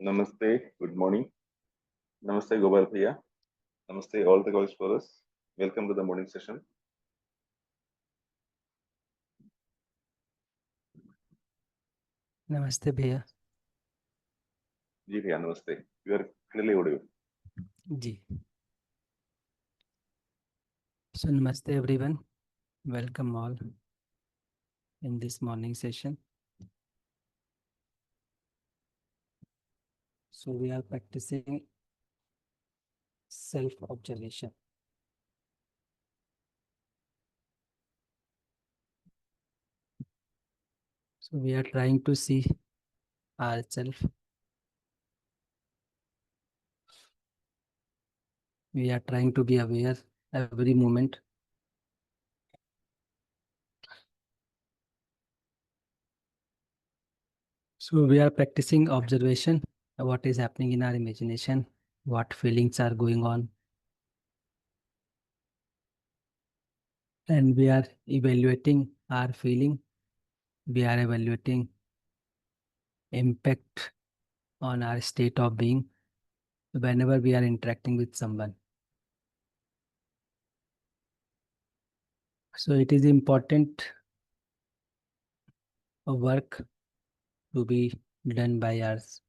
Namaste, good morning. Namaste, Gopal Priya. Namaste, all the college scholars. Welcome to the morning session. Namaste, Bhaiya. Ji, Priya, namaste. You are clearly audible. Ji. So, Namaste, everyone. Welcome all in this morning session. So, we are practicing self-observation. So, we are trying to see ourselves. We are trying to be aware every moment. So, we are practicing observation, what is happening in our imagination, what feelings are going on. And we are evaluating our feeling. We are evaluating impact on our state of being whenever we are interacting with someone. So it is important work to be done by us,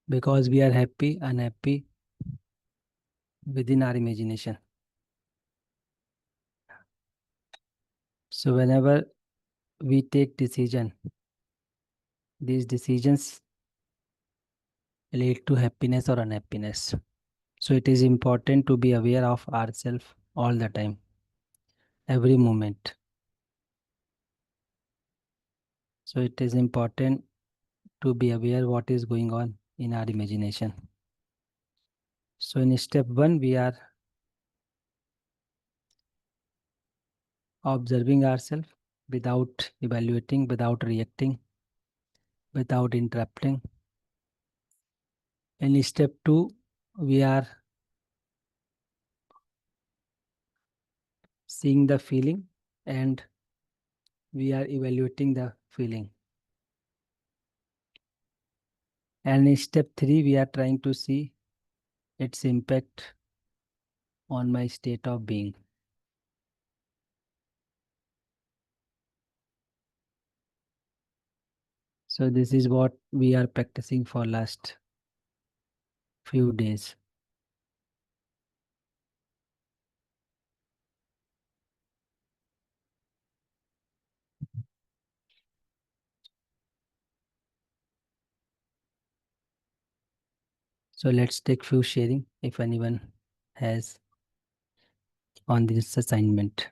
because we are happy, unhappy within our imagination. So whenever we take decision, these decisions lead to happiness or unhappiness. So it is important to be aware of ourselves all the time, every moment. So it is important to be aware what is going on in our imagination. So in step 1, we are observing ourselves without evaluating, without reacting, without interrupting. In step 2, we are seeing the feeling and we are evaluating the feeling. And in step 3, we are trying to see its impact on my state of being. So this is what we are practicing for last few days. So let's take few sharing if anyone has on this assignment.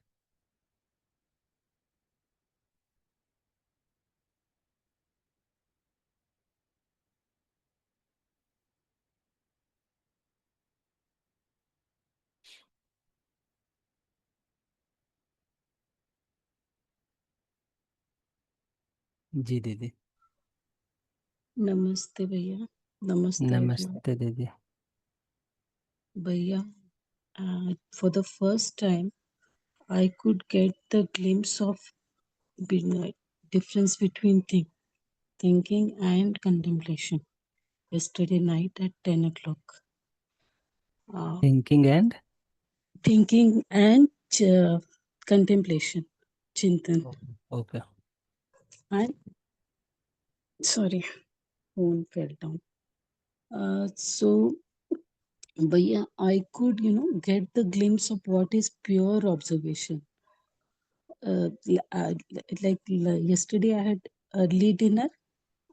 जी दीदी. नमस्ते भैया. Namaste everyone. नमस्ते दीदी. Bhaiya, for the first time, I could get the glimpse of difference between thinking and contemplation yesterday night at 10 o'clock. Thinking and Contemplation, Chintan. okay. And sorry, phone fell down. So, Bhaiya, I could, get the glimpse of what is pure observation. Yesterday, I had early dinner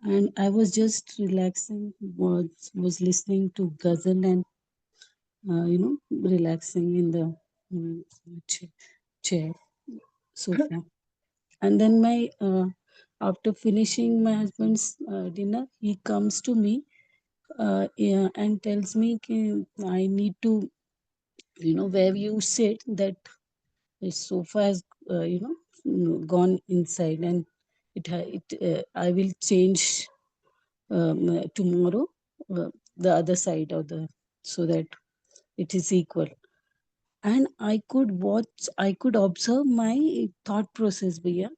and I was just relaxing, was listening to ghazal and relaxing in the chair sofa. And then my after finishing my husband's dinner, he comes to me and tells me I need to, where you sit, that the sofa has, gone inside, and I will change tomorrow the other side of the, so that it is equal. And I could observe my thought process, Bhaiya.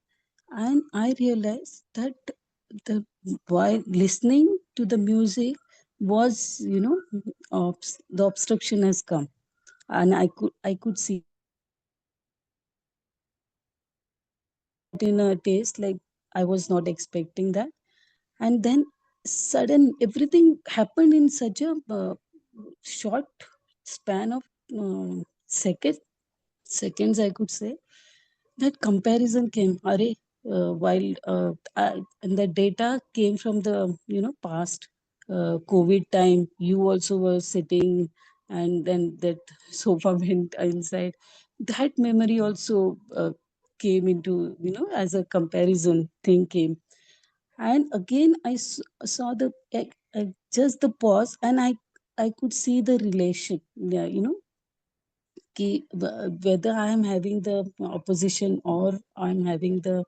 And I realized that the while listening to the music was, the obstruction has come, and I could see in a taste like I was not expecting that. And then sudden everything happened in such a short span of seconds, I could say. That comparison came, while and the data came from the past COVID time. You also were sitting, and then that sofa went inside. That memory also came into, as a comparison thing came. And again I saw the just the pause, and I could see the relation. Yeah, whether I am having the opposition or I'm having the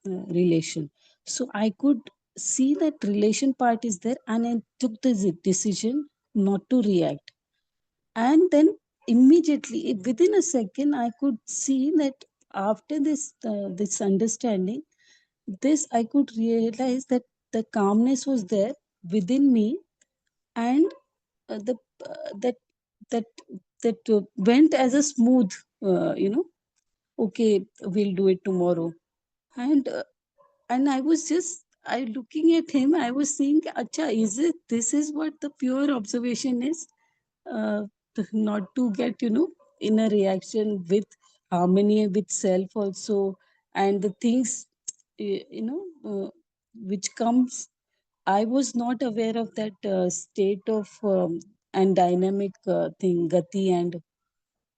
relation. So I could see that relation part is there, and I took the decision not to react. And then immediately, within a second, I could see that after this understanding, this I could realize that the calmness was there within me, and the that that went as a smooth, okay, we'll do it tomorrow. And I was just I looking at him, I was saying, acha, is it this is what the pure observation is? uh, Not to get, in a reaction with harmony with self also, and the things, which comes. I was not aware of that state of and dynamic thing, gati and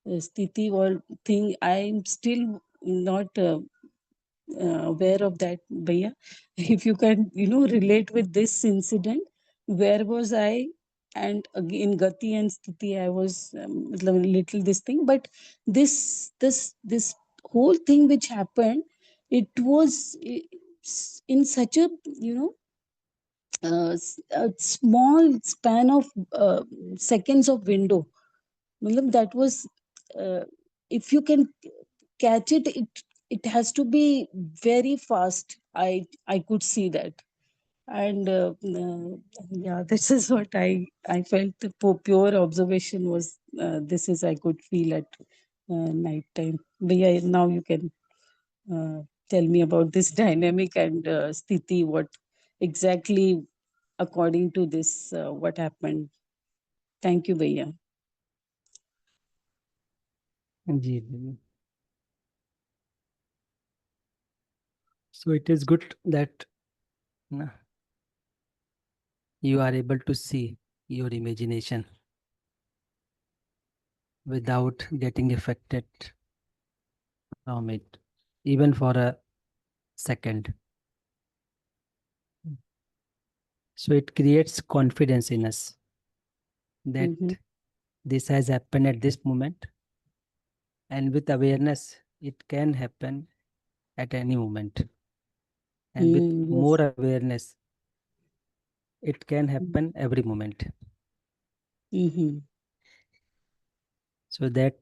sthiti or thing. I'm still not aware of that, Bhaiya. If you can, relate with this incident, where was I? And again, gati and sthiti, I was little this thing, but this whole thing which happened, it was in such a, a small span of seconds of window. Matlab, that was, uh, if you can catch it, it has to be very fast. I could see that. And yeah, this is what I felt. The pure observation was, this is I could feel at night time. But yeah, now you can uh, tell me about this dynamic and sthiti, what exactly according to this, what happened. Thank you, Bhaiya. जी जी. So it is good that na, you are able to see your imagination without getting affected from it, even for a second. So it creates confidence in us that this has happened at this moment, and with awareness, it can happen at any moment. And with Yes. more awareness, it can happen every moment. Mm-hmm. So that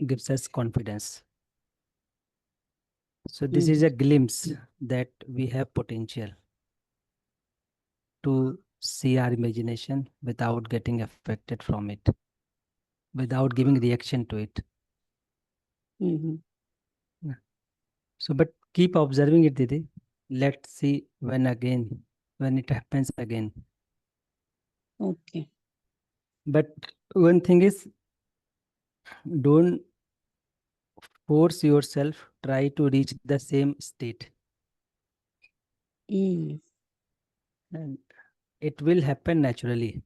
gives us confidence. So this is a glimpse that we have potential to see our imagination without getting affected from it, without giving reaction to it. Mm-hmm. Yeah. So, but keep observing it, Didi. Let's see when it happens again. Okay. But one thing is, don't force yourself, try to reach the same state. Mm. And it will happen naturally.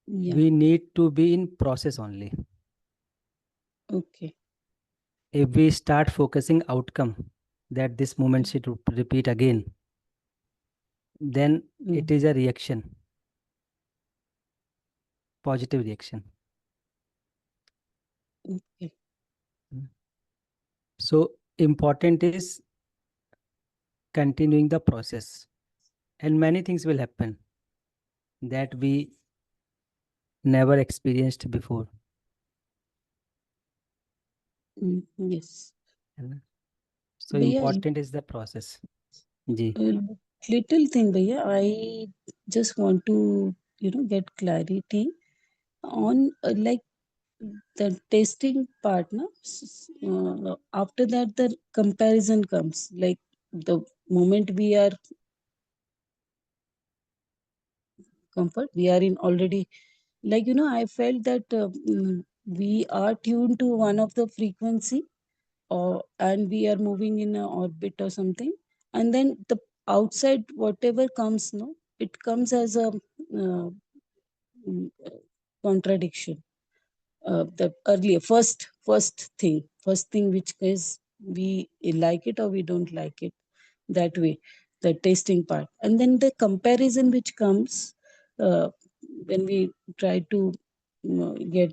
Yeah. We need to be in process only. Okay. If we start focusing outcome, that this moment should repeat again, then it is a reaction, positive reaction. Okay. So important is continuing the process, and many things will happen that we never experienced before. Yes. है ना? So भैया, important is the process. Ji. little thing, भैया, I just want to, get clarity on like the testing part, no? After that, the comparison comes. Like the moment we are comfort, we are in already, like, I felt that we are tuned to one of the frequency, or and we are moving in a orbit or something, and then the outside whatever comes, no, it comes as a uh, contradiction. The earlier first thing which is we like it or we don't like it, that way, the tasting part, and then the comparison which comes uh, when we try to get,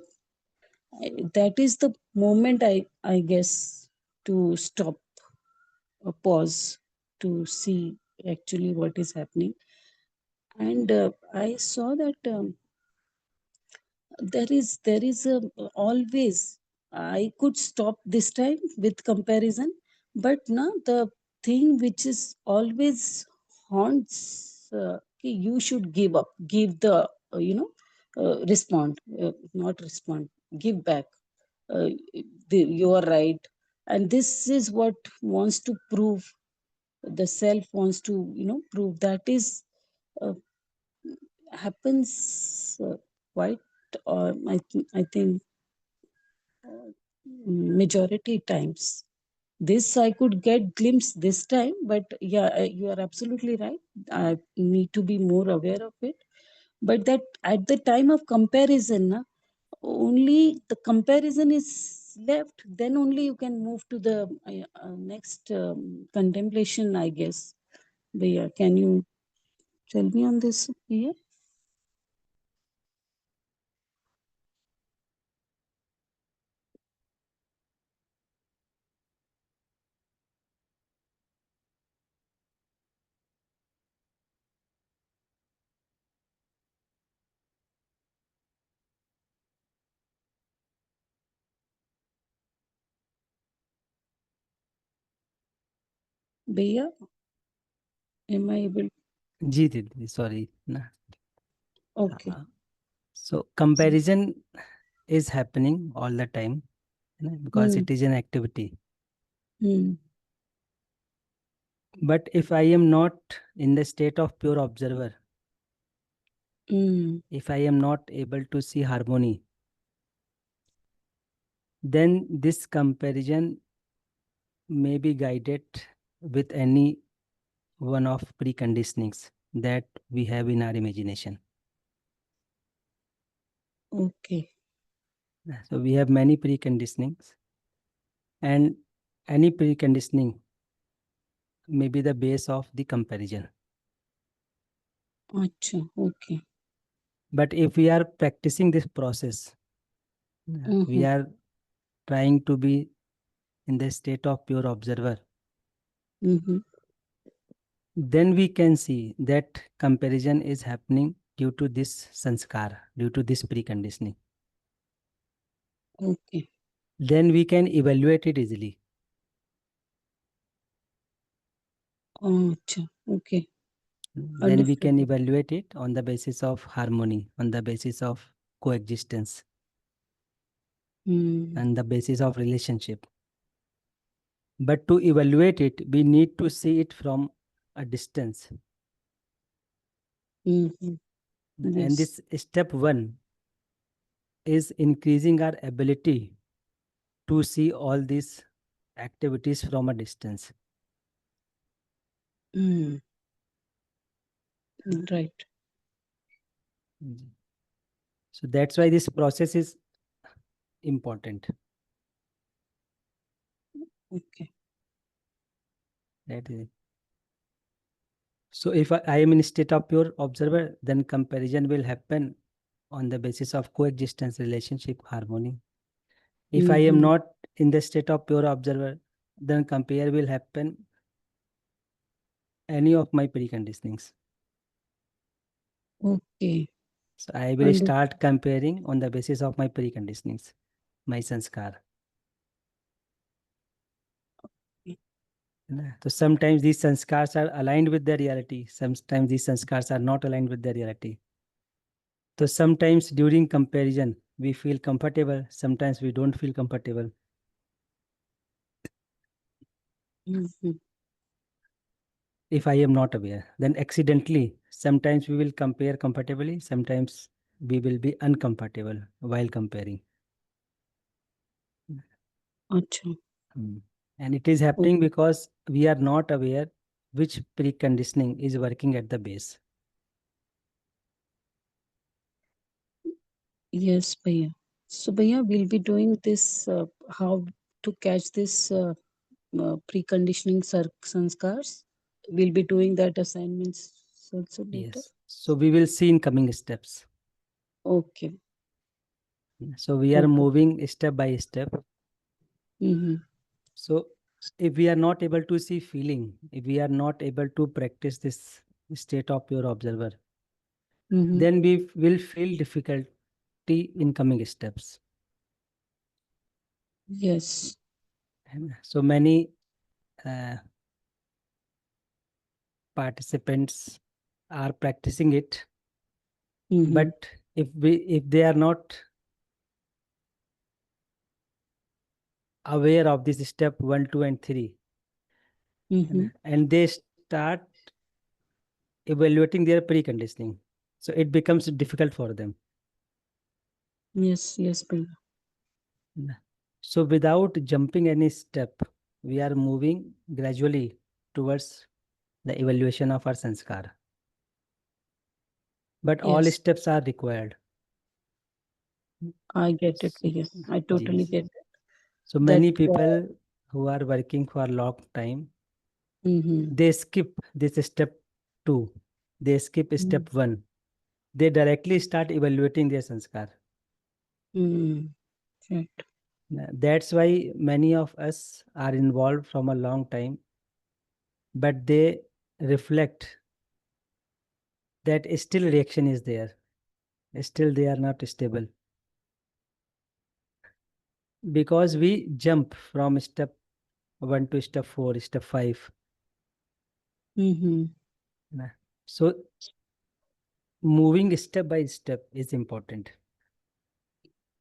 that is the moment, I guess, to stop, pause, to see actually what is happening. And I saw that there is a always, I could stop this time with comparison, but now the thing which is always haunts, you should give the respond, not respond, give back, you are right, and this is what wants to prove, the self wants to prove, that is uh, happens quite, I think majority times. This I could get glimpse this time, but yeah, you are absolutely right. I need to be more aware of it. But that at the time of comparison, na, only the comparison is left. Then only you can move to the next contemplation, I guess. But yeah, can you tell me on this here? Bhaiya, am I able? जी दीदी, sorry ना. Okay. So comparison is happening all the time, है ना, because Hmm. it is an activity. Hmm. But if I am not in the state of pure observer, Hmm. if I am not able to see harmony, then this comparison may be guided with any one of preconditionings that we have in our imagination. Okay. So we have many preconditionings, and any preconditioning may be the base of the comparison. Acha. Okay. But if we are practicing this process, we are trying to be in the state of pure observer, Mm-hmm. then we can see that comparison is happening due to this sanskar, due to this preconditioning. Okay. Then we can evaluate it easily. Acha. Okay. Then we can Understood. evaluate it on the basis of harmony, on the basis of coexistence, Hmm. and the basis of relationship. But to evaluate it, we need to see it from a distance. Mm-hmm. And Yes. this step one is increasing our ability to see all these activities from a distance. Mm. Right. So that's why this process is important. Okay. That is it. So if I am in state of pure observer, then comparison will happen on the basis of coexistence, relationship, harmony. If I am Mm-hmm. not in the state of pure observer, then compare will happen any of my preconditionings. Okay. So I will Understood. start comparing on the basis of my preconditionings, my sanskar. So sometimes these sanskars are aligned with the reality. Sometimes these sanskars are not aligned with the reality. So sometimes during comparison, we feel comfortable. Sometimes we don't feel comfortable. If I am not aware, then accidentally, sometimes we will compare comfortably. Sometimes we will be uncomfortable while comparing. Acha. And it is happening because we are not aware which preconditioning is working at the base. Yes, Bhaiya. So, Bhaiya, we'll be doing this, how to catch this preconditioning sanskars. We'll be doing that assignments also later. Yes. So we will see in coming steps. Okay. So we are Okay. moving step by step. Mm-hmm. So if we are not able to see feeling, if we are not able to practice this state of pure observer, Mm-hmm. then we will feel difficulty in coming steps. Yes. So many participants are practicing it, Mm-hmm. but if they are not aware of this step 1, 2, and 3, Mm-hmm. and they start evaluating their preconditioning, so it becomes difficult for them. Yes, yes, Bhaiya. So without jumping any step, we are moving gradually towards the evaluation of our sanskar. But all Yes, steps are required. I get it, Bhaiya. I totally Yes. get it. So That, many people who are working for a long time, mm-hmm. they skip this step 2. They skip step 1. They directly start evaluating their sanskar. Mm-hmm. Right. That's why many of us are involved from a long time, but they reflect that still reaction is there. Still they are not stable. Because we jump from step 1 to step 4, step 5. Mm-hmm. So moving step by step is important.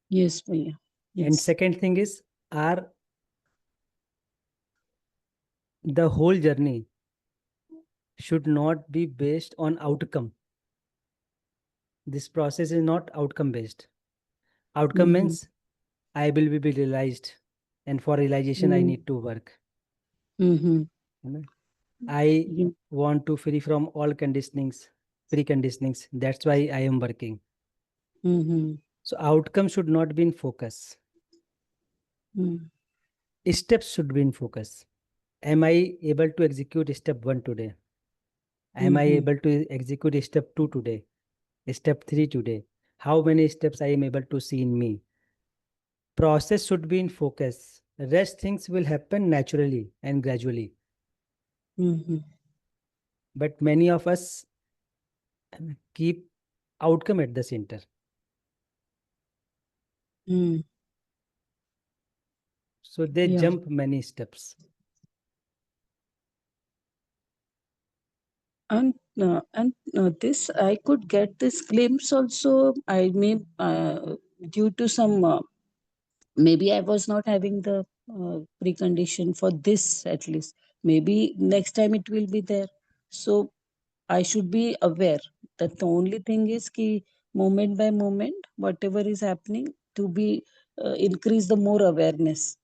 Yes, Bhaiya. And Yes. second thing is, our the whole journey should not be based on outcome. This process is not outcome based. Outcome Mm-hmm. means I will be realized, and for realization I need to work. Mm-hmm. I Yeah. want to free from all conditionings, preconditionings. That's why I am working. Mm-hmm. So outcome should not be in focus. Mm. Steps should be in focus. Am I able to execute step 1 today? Am I able to execute step 2 today? Step 3 today? How many steps I am able to see in me? Process should be in focus. Rest things will happen naturally and gradually. Mm-hmm. But many of us keep outcome at the center. Mm. So they Yeah. jump many steps. And this I could get this glimpse also. I may due to some maybe I was not having the precondition for this at least. Maybe next time it will be there. So I should be aware that the only thing is ki moment by moment, whatever is happening, to be increase the more awareness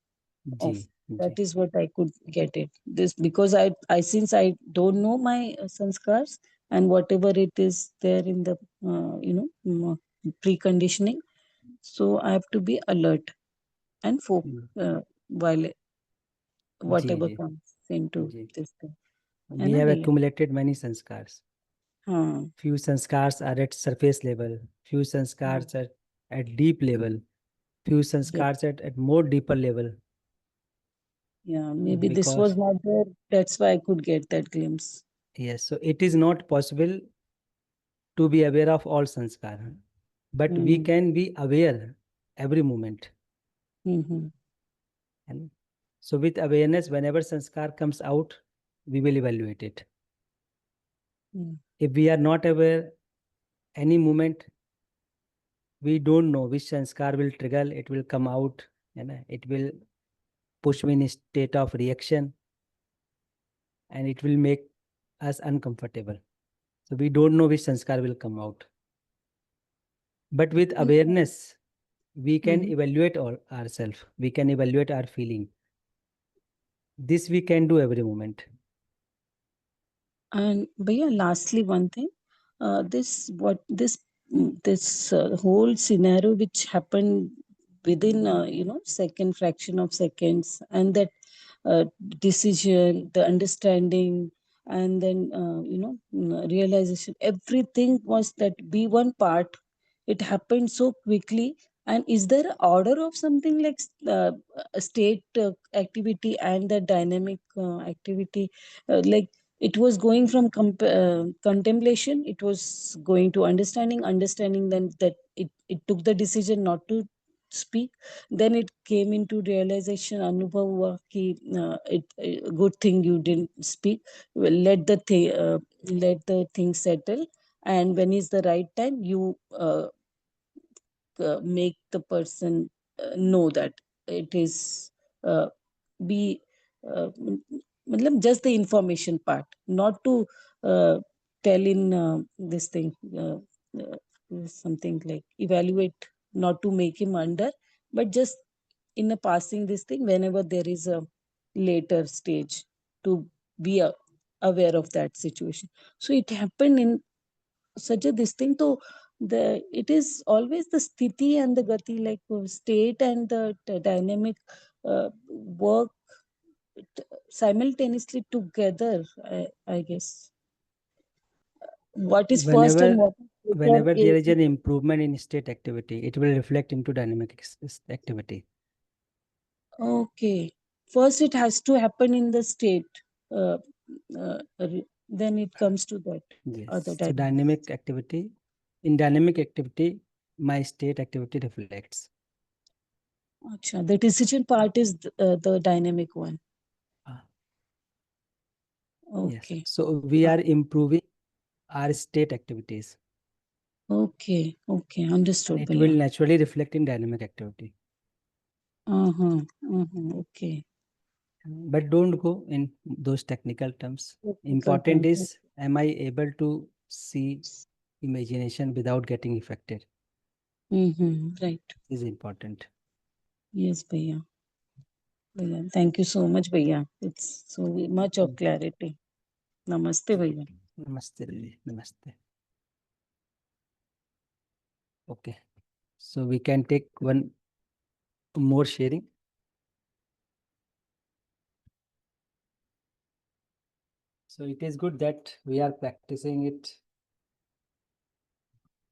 of. Ji, That ji. is what I could get it. This because I since I don't know my sanskars and whatever it is there in the preconditioning, so I have to be alert and while Ji, whatever ji, comes into ji. this thing. है We ना have भैया? accumulated many sanskars. हाँ. Few sanskars are at surface level. Few sanskars are at deep level. Few Yeah, sanskars at more deeper level. yeah. Maybe this was Because not there. That's why I could get that glimpse. yes, so it is not possible to be aware of all sanskar, but we Mm-hmm. can be aware every moment. Mm-hmm. And So with awareness, whenever sanskar comes out, we will evaluate it. If we are not aware, any moment, we don't know which sanskar will trigger, it will come out, and it will push me in a state of reaction, and it will make us uncomfortable. So we don't know which sanskar will come out. But with awareness, we can evaluate ourselves. We can evaluate our feeling. This we can do every moment. And Bhaiya, lastly, one thing, this whole scenario which happened within second fraction of seconds, and that decision, the understanding, and then realization, everything was that B1 part. It happened so quickly. And is there an order of something like a state activity and the dynamic activity, like it was going from contemplation, it was going to understanding, then that it took the decision not to speak, then it came into realization, anubhav hua ki good thing you didn't speak. Well, let the thing settle, and when is the right time, you make the person know that it is be just the information part, not to tell in this thing, something like evaluate, not to make him under, but just in a passing this thing, whenever there is a later stage, to be aware of that situation. So it happened in such a this thing. So it is always the sthiti and the gati, like state and the dynamic work simultaneously together, I guess. What is first and what is later Whenever there is an improvement in state activity, it will reflect into dynamic activity. Okay. First, it has to happen in the state. Then it comes to that. Yes. So dynamic activity. In dynamic activity, my state activity reflects. Achha, the decision part is the dynamic one. Okay. Yes. So we are improving our state activities. Okay. Okay. Understood. It will naturally reflect in dynamic activity. Okay. But don't go in those technical terms. Important is, am I able to see imagination without getting affected? Right. Is important. Yes, Bhaiya. Thank you so much, Bhaiya. It's so much of clarity. Namaste, Bhaiya. Namaste, Lily. Namaste. Okay. So we can take one more sharing. So it is good that we are practicing it.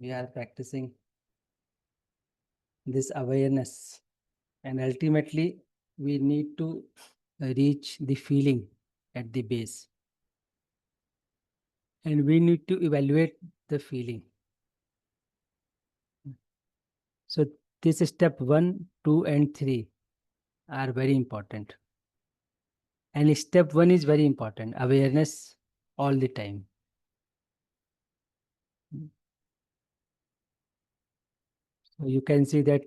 We are practicing this awareness, and ultimately we need to reach the feeling at the base, and we need to evaluate the feeling. So this step 1, 2, and 3 are very important. And step 1 is very important, awareness all the time. So you can see that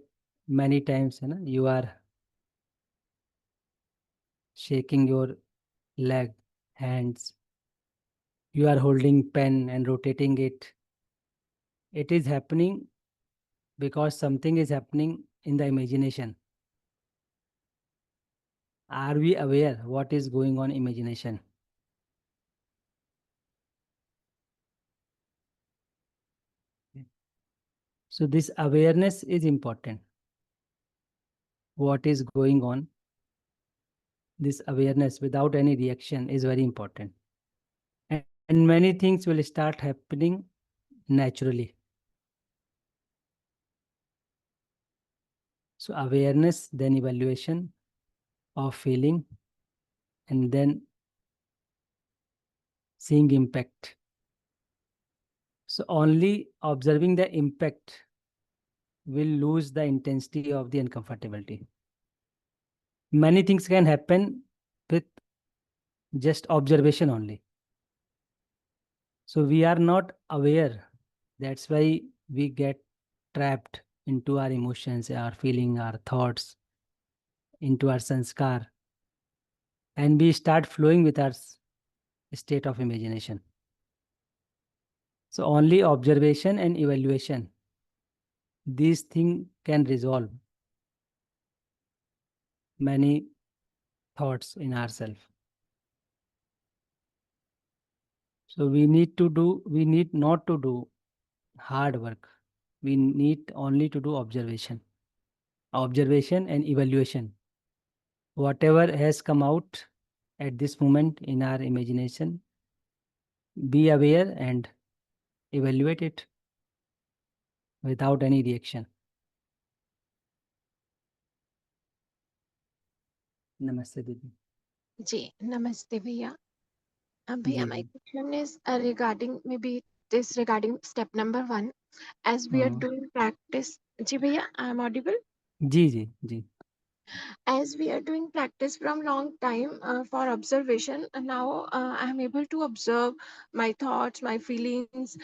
many times you are shaking your leg, hands, you are holding pen and rotating it. It is happening because something is happening in the imagination. Are we aware what is going on in imagination? So this awareness is important. What is going on? This awareness without any reaction is very important. And many things will start happening naturally. So awareness, then evaluation of feeling, and then seeing impact. So only observing the impact will lose the intensity of the uncomfortability. Many things can happen with just observation only. So we are not aware. That's why we get trapped into our emotions, our feeling, our thoughts, into our sanskar, and we start flowing with our state of imagination. So only observation and evaluation, these things can resolve many thoughts in ourselves. So we need not to do hard work. We need only to do observation and evaluation. Whatever has come out at this moment in our imagination, be aware and evaluate it without any reaction. Namaste, Didi. Ji, namaste bhaiya. Bhaiya, Ji, my ji. question is regarding regarding step number 1. As we are doing practice, ji bhaiya, I am audible. Ji, ji, ji. As we are doing practice from long time for observation, now I am able to observe my thoughts, my feelings.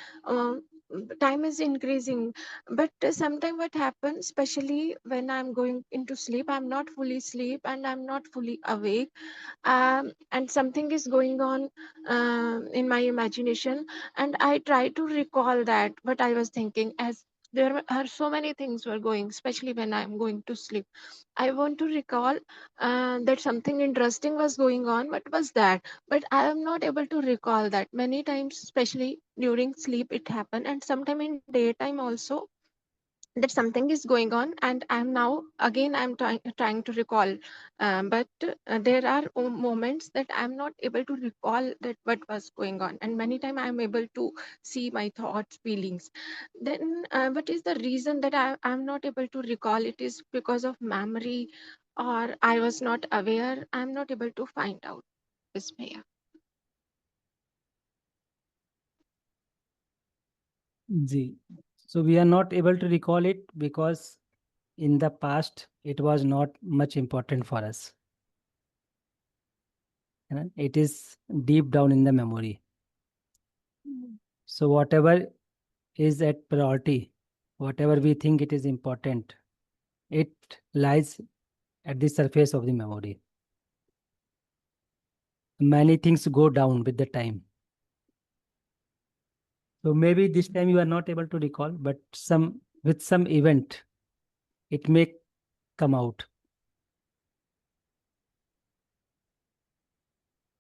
Time is increasing, but sometimes what happens, especially when I'm going into sleep, I'm not fully sleep and I'm not fully awake, and something is going on in my imagination, and I try to recall that what I was thinking, as there are so many things were going, especially when I'm going to sleep. I want to recall that something interesting was going on. What was that? But I am not able to recall that. Many times, especially during sleep, it happened, and sometime in daytime also, that something is going on, and I'm now again I'm trying to recall, but there are moments that I'm not able to recall that what was going on, and many time I'm able to see my thoughts, feelings. Then what is the reason that I'm not able to recall? It is because of memory, or I was not aware? I'm not able to find out this way. Ji. So we are not able to recall it because in the past it was not much important for us. It is deep down in the memory. So whatever is at priority, whatever we think it is important, it lies at the surface of the memory. Many things go down with the time. So maybe this time you are not able to recall, but with some event, it may come out.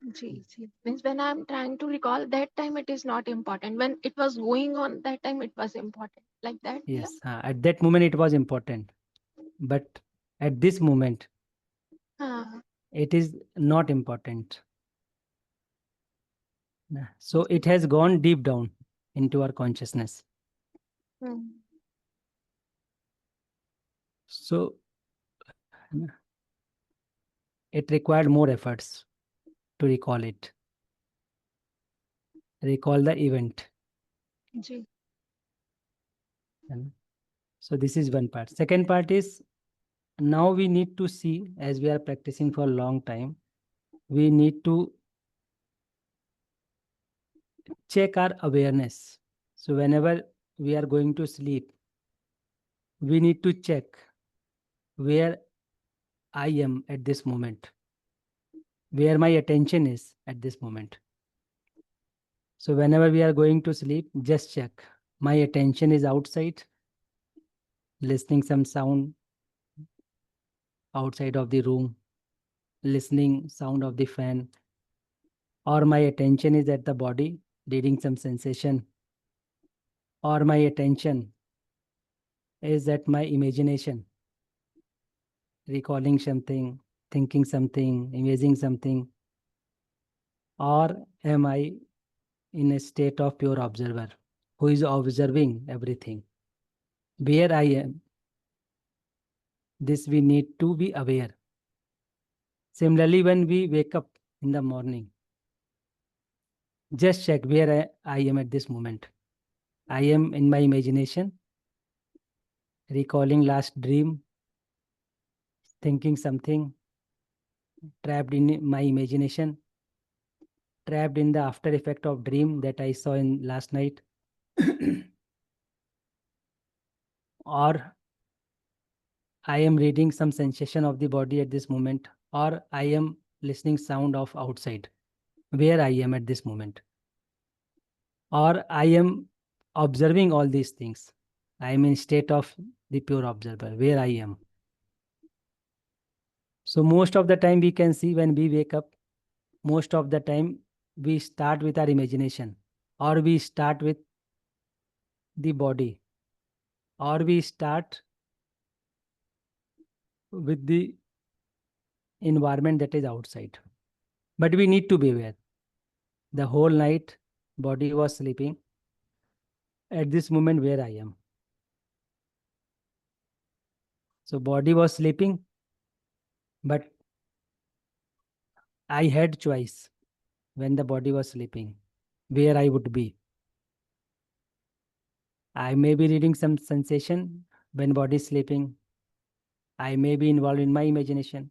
Means when I'm trying to recall, that time it is not important. When it was going on, that time it was important. Like that? Yes, at that moment it was important, but at this moment Yeah. it is not important. So it has gone deep down into our consciousness. So it required more efforts to recall it. Recall the event. Ji. So this is one part. Second part is, now we need to see, as we are practicing for a long time, we need to check our awareness. So whenever we are going to sleep, we need to check where I am at this moment, where my attention is at this moment. So whenever we are going to sleep, just check. My attention is outside, listening some sound outside of the room, listening sound of the fan, or my attention is at the body, reading some sensation, or my attention is at my imagination, recalling something, thinking something, imagining something, or am I in a state of pure observer who is observing everything? Where I am, this we need to be aware. Similarly, when we wake up in the morning, just check where I am at this moment. I am in my imagination, recalling last dream, thinking something, trapped in my imagination, trapped in the after effect of dream that I saw in last night, or I am reading some sensation of the body at this moment, or I am listening sound of outside, where I am at this moment, or I am observing all these things. I am in state of the pure observer, where I am. So most of the time we can see when we wake up, most of the time we start with our imagination, or we start with the body, or we start with the environment that is outside. But we need to be aware. The whole night body was sleeping. At this moment where I am. So body was sleeping, but I had choice when the body was sleeping, where I would be. I may be reading some sensation when body is sleeping. I may be involved in my imagination.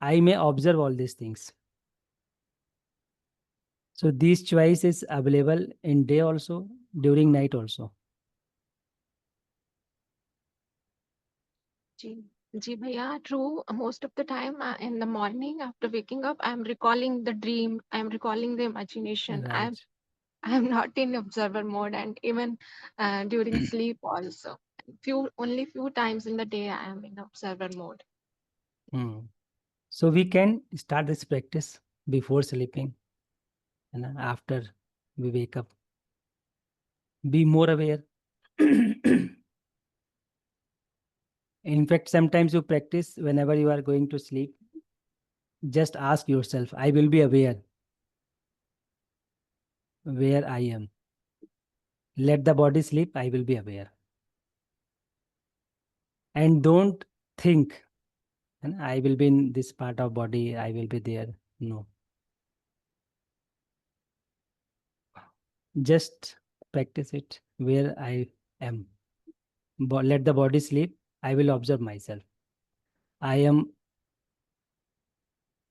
I may observe all these things. So this choice is available in day also, during night also. Ji bhaiya, true. Most of the time in the morning after waking up, I'm recalling the dream. I'm recalling the imagination. Right. I'm not in observer mode, and even during sleep also. Only few times in the day I am in observer mode. So we can start this practice before sleeping and after we wake up. Be more aware. In fact, sometimes you practice whenever you are going to sleep. Just ask yourself, I will be aware where I am. Let the body sleep, I will be aware. And don't think, I will be in this part of body, I will be there. No. Just practice it where I am. Let the body sleep, I will observe myself. I am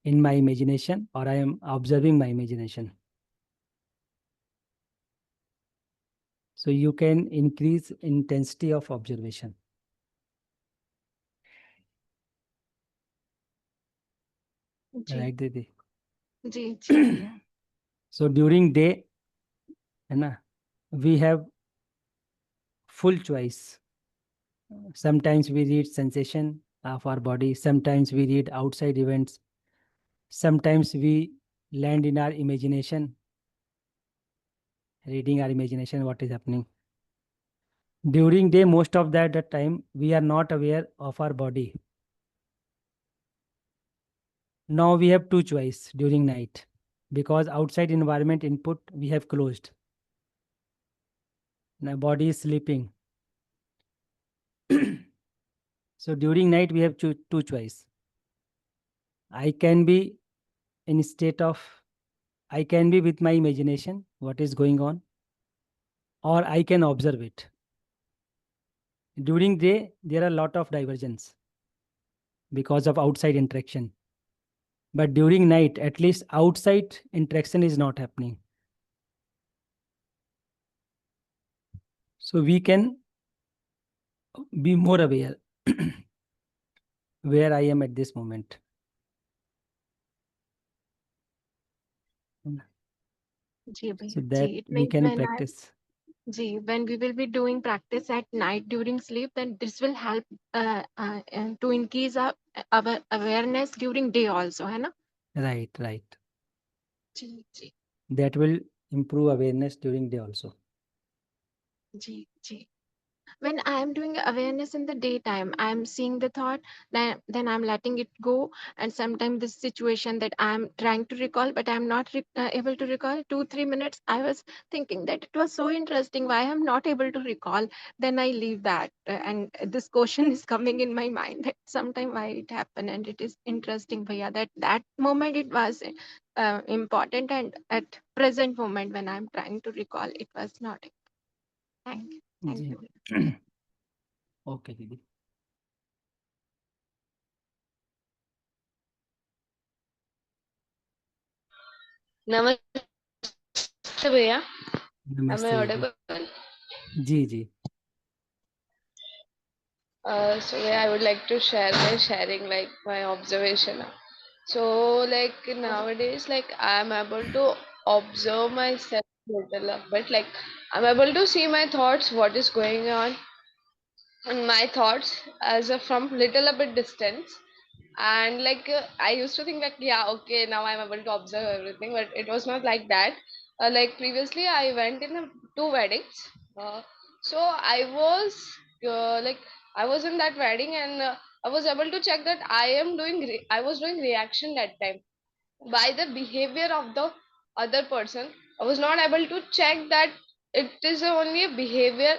in my imagination, or I am observing my imagination. So you can increase intensity of observation. Right, Didi? Ji bhaiya. So during day, we have full choice. Sometimes we read sensation of our body. Sometimes we read outside events. Sometimes we land in our imagination, reading our imagination, what is happening. During day, most of that time, we are not aware of our body. Now we have two choice during night, because outside environment input we have closed. Now body is sleeping. So during night we have two choice. I can be in state of, I can be with my imagination, what is going on, or I can observe it. During day, there are a lot of divergence because of outside interaction. But during night, at least outside interaction is not happening. So we can be more aware where I am at this moment. Ji So bhaiya. that Ji, it we means can practice. when we will be doing practice at night during sleep, then this will help to increase our awareness during day also, है ना? Right. Ji, ji, That will improve awareness during day also. ji, ji. When I am doing awareness in the daytime, I am seeing the thought, then I'm letting it go. And sometimes this situation that I'm trying to recall, but I'm not able to recall 2-3 minutes. I was thinking that it was so interesting. Why I'm not able to recall? Then I leave that, and this question is coming in my mind that sometime why it happened, and it is interesting, Bhaiya, that moment it was important, and at present moment when I'm trying to recall, it was not. Thank you. Okay, Didi. नमस्ते भैया, am I नमस्ते दीदी। audible? जी जी। So yeah, I would like to share my sharing like my observation. So like nowadays, like I'm able to observe myself little a bit. Like I'm able to see my thoughts, what is going on, and my thoughts as a from little a bit distance. And like I used to think like yeah, okay, now I'm able to observe everything, but it was not like that. Like previously, I went in two weddings. So I was in that wedding, and I was able to check that I was doing reaction that time by the behavior of the other person. I was not able to check that it is only a behavior.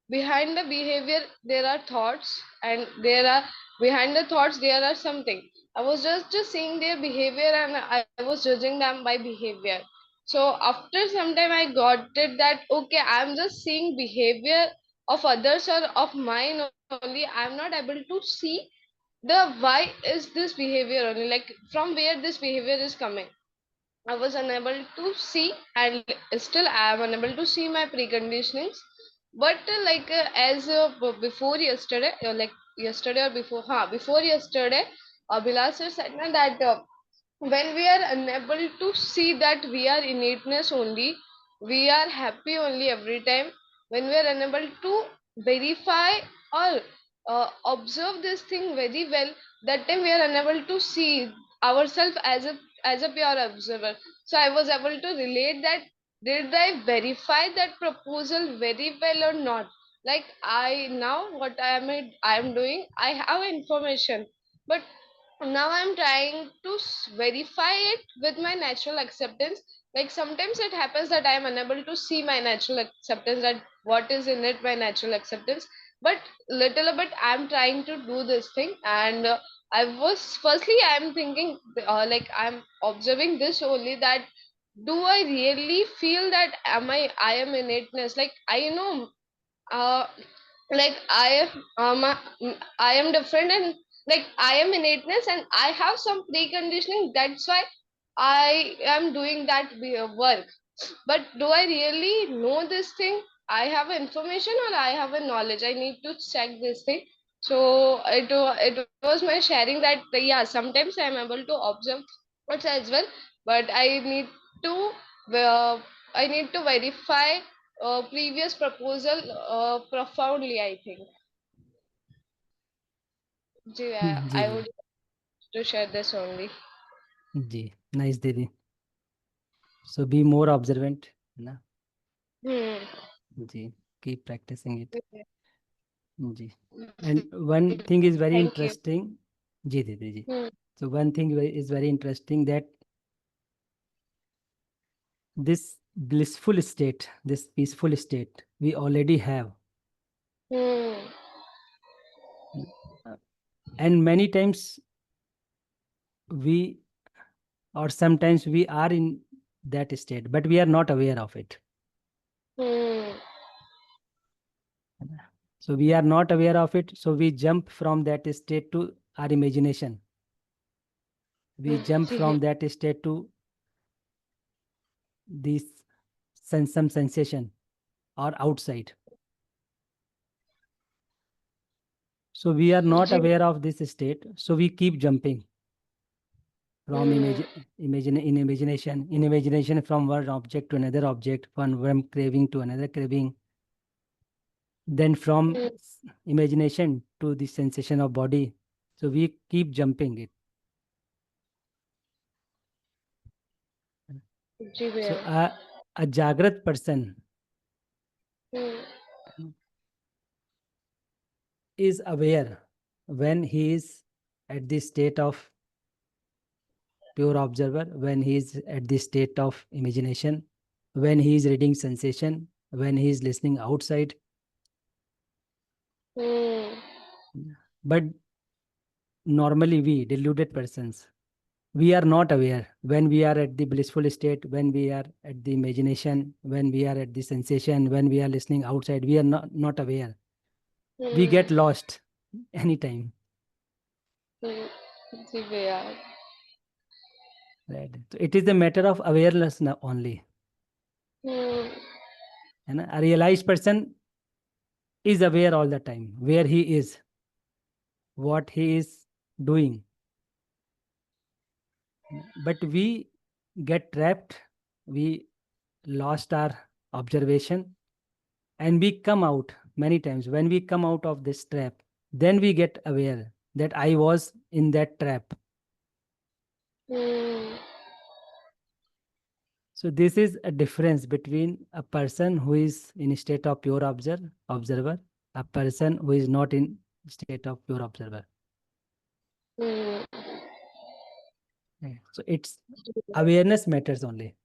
Behind the behavior there are thoughts, and there are behind the thoughts there are something. I was just seeing their behavior, and I was judging them by behavior. So after some time I got it that okay, I'm just seeing behavior of others or of mine only. I'm not able to see the why is this behavior only, like from where this behavior is coming. I was unable to see, and still I am unable to see my preconditionings. But before yesterday, like yesterday or before yesterday, Abhilash sir said na, that when we are unable to see that we are innateness only, we are happy only every time. When we are unable to verify or observe this thing very well, that time we are unable to see ourselves as a pure observer. So I was able to relate that did I verify that proposal very well or not. Like I now what I am doing, I have information, but now I'm trying to verify it with my natural acceptance. Like sometimes it happens that I am unable to see my natural acceptance, that what is in it my natural acceptance. But little bit I'm trying to do this thing. And I was firstly I'm thinking like I'm observing this only, that do I really feel that I am innateness, like I know uh like I am different, and like I am innateness and I have some preconditioning, that's why I am doing that work. But do I really know this thing? I have information or I have a knowledge, I need to check this thing. So it was my sharing that yeah, sometimes I am able to observe it as well, but to uh, I need to verify previous proposal profoundly, I think. Yeah, जी I जी। would to share this only. जी nice दीदी। So be more observant है ना। Hmm. जी। Keep practicing it. Okay. जी। And one thing is very Thank you. Interesting. जी दीदी जी। Hmm. So one thing is very interesting, that this blissful state, this peaceful state, we already have. Hmm. Uh, And many times we, or sometimes we are in that state, but we are not aware of it. Hmm. So we are not aware of it. So we jump from that state to our imagination. We jump from that state to this some sensation or outside. So we are not aware of this state. So we keep jumping from imagination from one object to another object, from one craving to another craving, then from imagination to the sensation of body. So we keep jumping it. Ji So भैया. a Jagrat person Hmm. is aware when he is at the state of pure observer, when he is at the state of imagination, when he is reading sensation, when he is listening outside. Hmm. But normally we, deluded persons, we are not aware when we are at the blissful state, when we are at the imagination, when we are at the sensation, when we are listening outside, we are not aware. We get lost anytime. Hmm. जी भैया. Right. So it is a matter of awareness now only. Hmm. And a realized person is aware all the time where he is, what he is doing. But we get trapped, we lost our observation, and we come out many times. When we come out of this trap, then we get aware that I was in that trap. Hmm. So this is a difference between a person who is in state of pure observer, a person who is not in state of pure observer. Hmm. Yeah. So it's awareness matters only.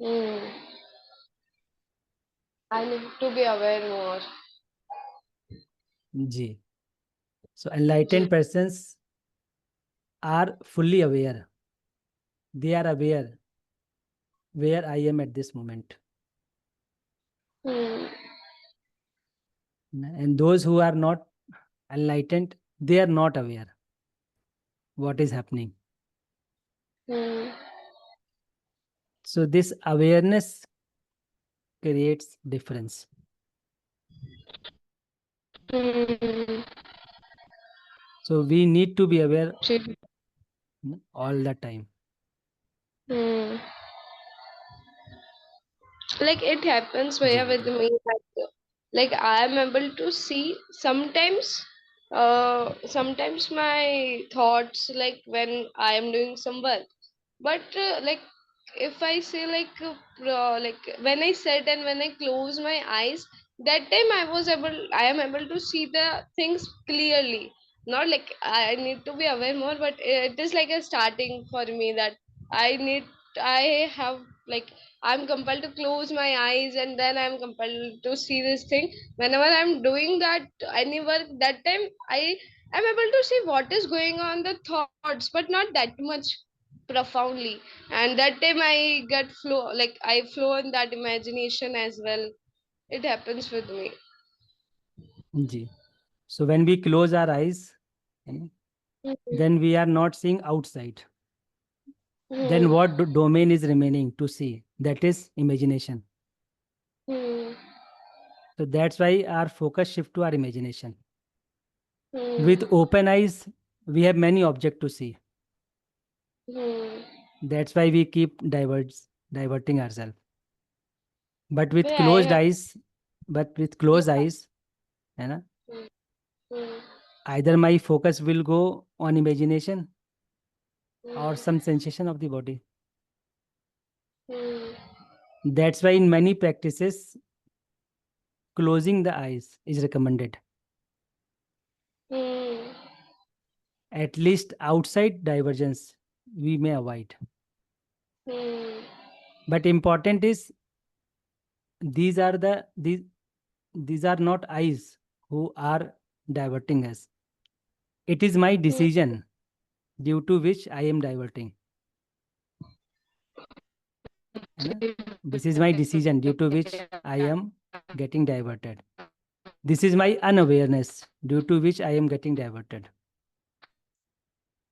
Hmm. I need to be aware more. G. So enlightened persons are fully aware. They are aware where I am at this moment. Hmm. And those who are not enlightened, they are not aware what is happening. Hmm. So this awareness creates difference. Hmm. So we need to be aware She- all the time. Hmm. Like it happens where with me that like I am able to see sometimes my thoughts like when I am doing some work, but like if I say like when I sit and when I close my eyes, that time I am able to see the things clearly. Not like I need to be aware more, but it is like a starting for me that I have like I'm compelled to close my eyes and then I'm compelled to see this thing. Whenever I'm doing that any work, that time I am able to see what is going on the thoughts, but not that much profoundly. And that time I get flow, like I flow in that imagination as well. It happens with me. G. So when we close our eyes, Mhm. then we are not seeing outside. Then Mhm. what domain is remaining to see? That is imagination. Mhm. So that's why our focus shift to our imagination. Mhm. With open eyes, we have many objects to see. Mhm. That's why we keep diverting ourselves. But with Where I closed have. eyes, but with closed eyes, है ना, Mhm. either my focus will go on imagination or Mhm. some sensation of the body. Mhm. That's why in many practices, closing the eyes is recommended. Mhm. At least outside divergence, we may avoid. Mhm. But important is these are these are not eyes who are diverting us. It is my decision due to which I am diverting. है ना? This is my decision due to which I am getting diverted. This is my unawareness due to which I am getting diverted.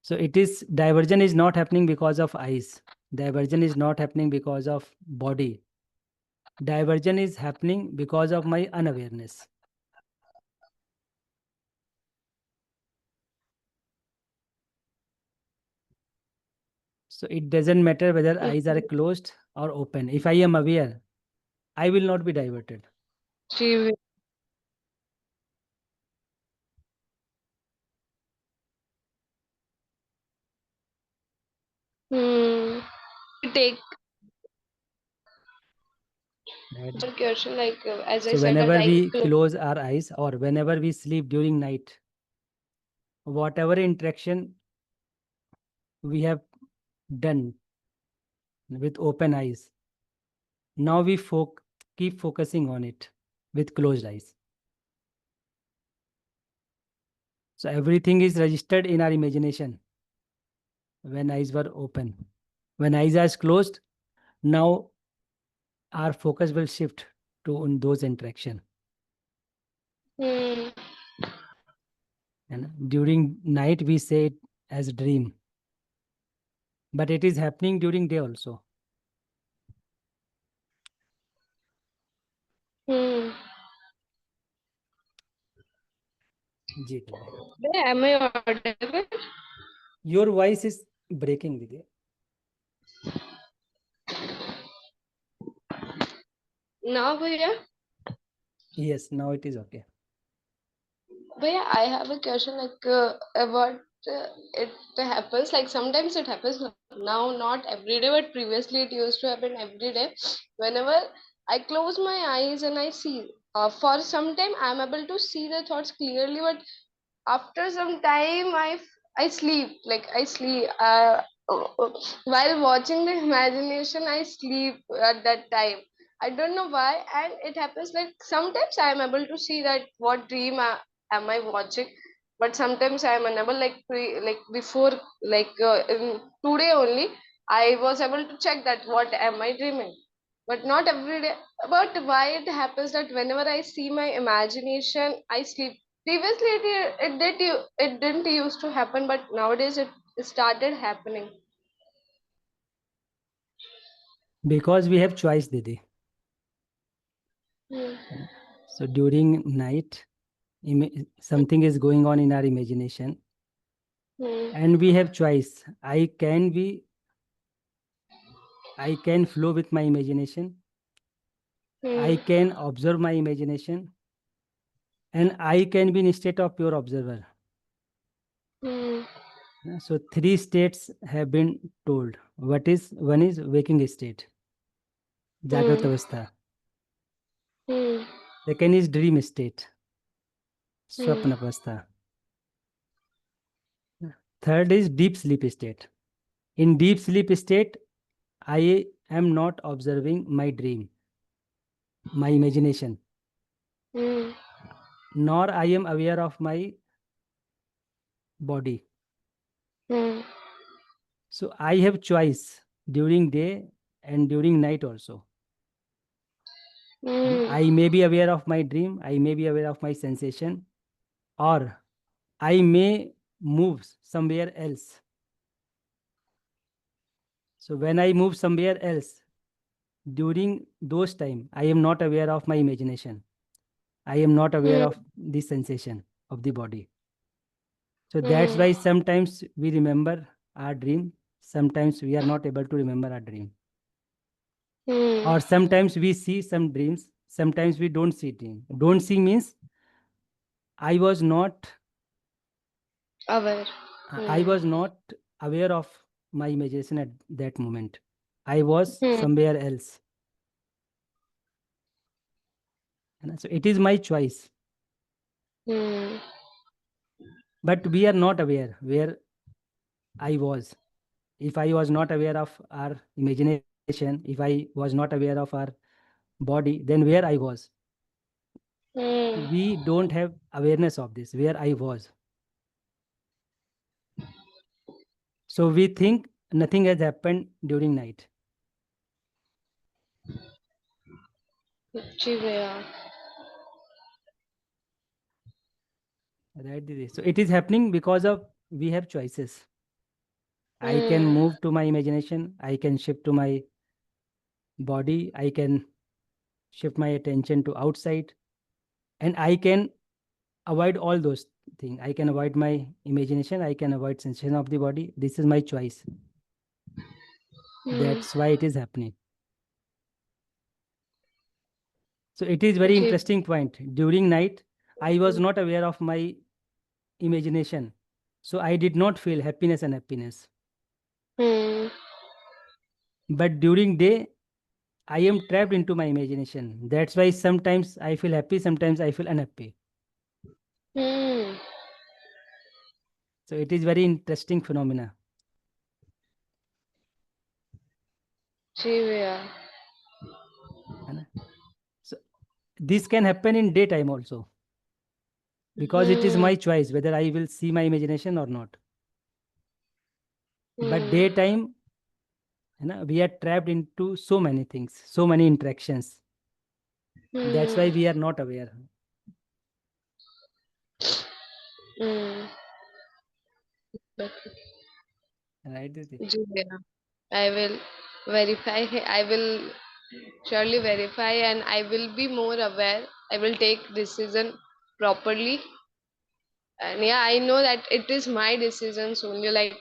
So it is diversion is not happening because of eyes. Diversion is not happening because of body. Diversion is happening because of my unawareness. So it doesn't matter whether eyes are closed or open. If I am aware, I will not be diverted. She will. Hmm. Take Right? one question like as I So said that whenever I we close our eyes or whenever we sleep during night, whatever interaction we have done with open eyes, now we keep focusing on it with closed eyes. So everything is registered in our imagination when eyes were open. When eyes are closed, now our focus will shift to those interaction. Hmm. And during night, we say it as dream. but it is happening during day also. जी दीदी. Bhaiya, am I audible? Your voice is breaking, दीदी. Now, Bhaiya? Yes, now it is okay. Bhaiya, I have a question like about it happens like sometimes it happens now, not every day, but previously it used to happen every day. Whenever I close my eyes and I see, for some time I'm able to see the thoughts clearly, but after some time I sleep, like I sleep while watching the imagination. I sleep at that time. I don't know why, and it happens like sometimes I am able to see that what dream am I watching, but sometimes I am unable, like like before, like in today only I was able to check that what am I dreaming, but not every day. But why it happens that whenever I see my imagination I sleep? Previously it didn't used to happen, but nowadays it started happening. Because we have choice, Didi. Hmm. So during night, something is going on in our imagination, Hmm. and we have choice. I can flow with my imagination. I Hmm. can observe my imagination, and I can be in state of pure observer. Hmm. So three states have been told. One is waking state, Jagrat Hmm. Avastha. Hmm. Second is dream state, Hmm. Swapna Avastha. Third is deep sleep state. In deep sleep state, I am not observing my dream, my imagination, Hmm. nor I am aware of my body. Hmm. So I have choice during day and during night also. And Hmm. I may be aware of my dream, I may be aware of my sensation, or I may move somewhere else. So when I move somewhere else, during those time, I am not aware of my imagination. I am not aware Hmm. of the sensation of the body. So that's Hmm. why sometimes we remember our dream, sometimes we are not able to remember our dream. Hmm. Or sometimes we see some dreams, sometimes we don't see dream. Don't see means I was not Aware. I Hmm. was not aware of my imagination at that moment. I was Hmm. somewhere else. So it is my choice. Hmm. But we are not aware where I was. If I was not aware of our imagination, if I was not aware of our body, then where I was. Hmm. We don't have awareness of this, where I was. So we think nothing has happened during night. जी भैया. Right, Didi? So it is happening because of we have choices. I can Hmm. move to my imagination, I can shift to my body, I can shift my attention to outside, and I can avoid all those things. I can avoid my imagination, I can avoid sensation of the body. This is my choice. Hmm. That's why it is happening. So it is very ji. interesting point. During night, I was not aware of my imagination. So I did not feel happiness and happiness. Hmm. But during day, I am trapped into my imagination. That's why sometimes I feel happy, sometimes I feel unhappy. Hmm. So it is very interesting phenomena. जी भैया. है ना? So this can happen in daytime also, because it is Hmm. my choice whether I will see my imagination or not. But Hmm. daytime, we are trapped into so many things, so many interactions. That's why Hmm. we are not aware. Hmm. Right, Didi? जी भैया, I will verify. I will surely verify, and I will be more aware. I will take decision properly. And yeah, I know that it is my decisions only. Like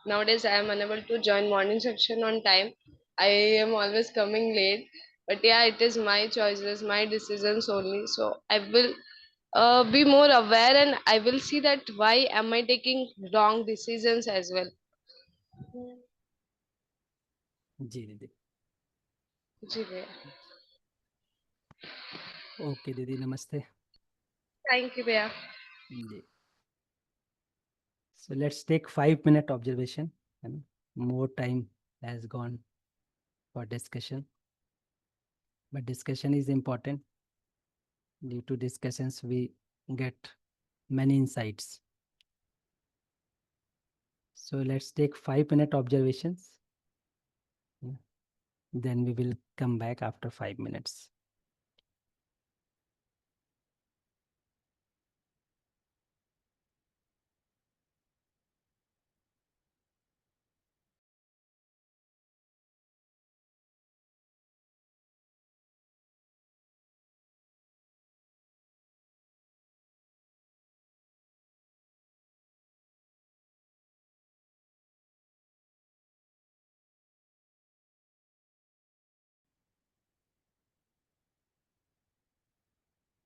nowadays, I am unable to join morning section on time. I am always coming late. But yeah, it is my choices, my decisions only. So I will be more aware, and I will see that why am I taking wrong decisions as well. जी दीदी. जी भैया. Okay, दीदी, नमस्ते. Thank you भैया. जी. So let's take 5-minute observation. And more time has gone for discussion. But discussion is important. Due to discussions, we get many insights. So let's take 5-minute observations. Yeah. Then we will come back after 5 minutes.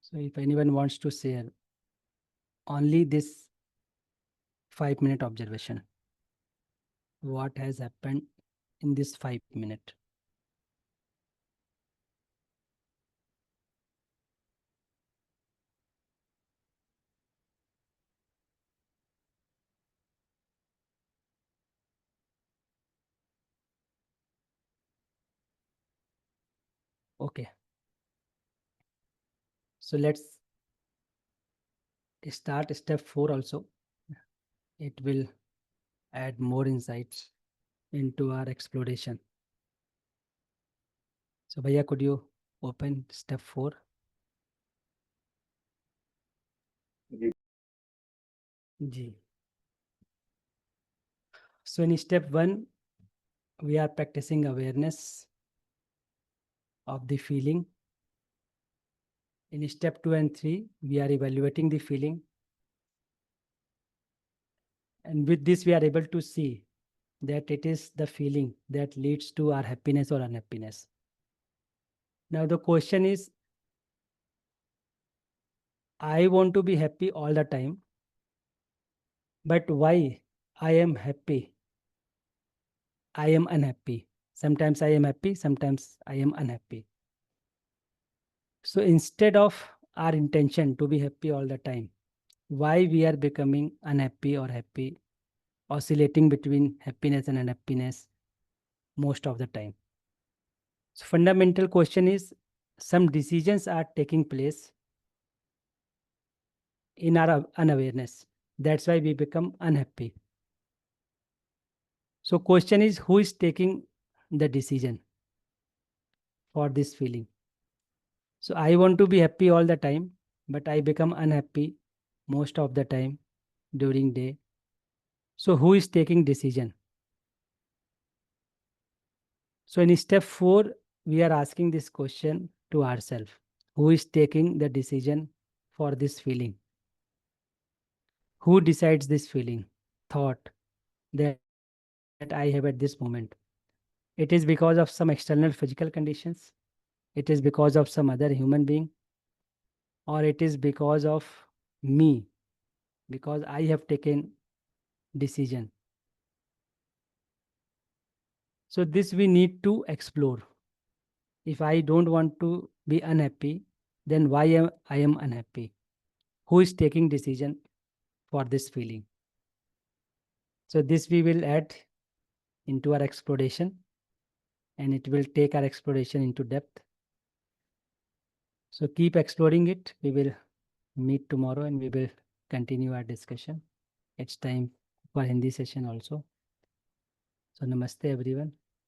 So if anyone wants to share only this 5-minute observation, what has happened in this 5 minute? Okay. So let's start step 4 also. It will add more insights into our exploration. So Bhaiya, could you open step 4? Ji. So in step 1, we are practicing awareness of the feeling. In step 2 and 3, we are evaluating the feeling. And with this, we are able to see that it is the feeling that leads to our happiness or unhappiness. Now the question is, I want to be happy all the time, but why I am happy? I am unhappy. Sometimes I am happy, sometimes I am unhappy. So instead of our intention to be happy all the time, why we are becoming unhappy or happy, oscillating between happiness and unhappiness most of the time? So fundamental question is, some decisions are taking place in our unawareness. That's why we become unhappy. So question is, who is taking the decision for this feeling? So I want to be happy all the time, but I become unhappy most of the time during day. So who is taking decision? So in step 4, we are asking this question to ourselves. Who is taking the decision for this feeling? Who decides this feeling, thought that I have at this moment? It is because of some external physical conditions. It is because of some other human being, or it is because of me, because I have taken decision. So this we need to explore. If I don't want to be unhappy, then why am I am unhappy? Who is taking decision for this feeling? So this we will add into our exploration, and it will take our exploration into depth. So keep exploring it. We will meet tomorrow and we will continue our discussion. It's time for Hindi session also. So namaste everyone.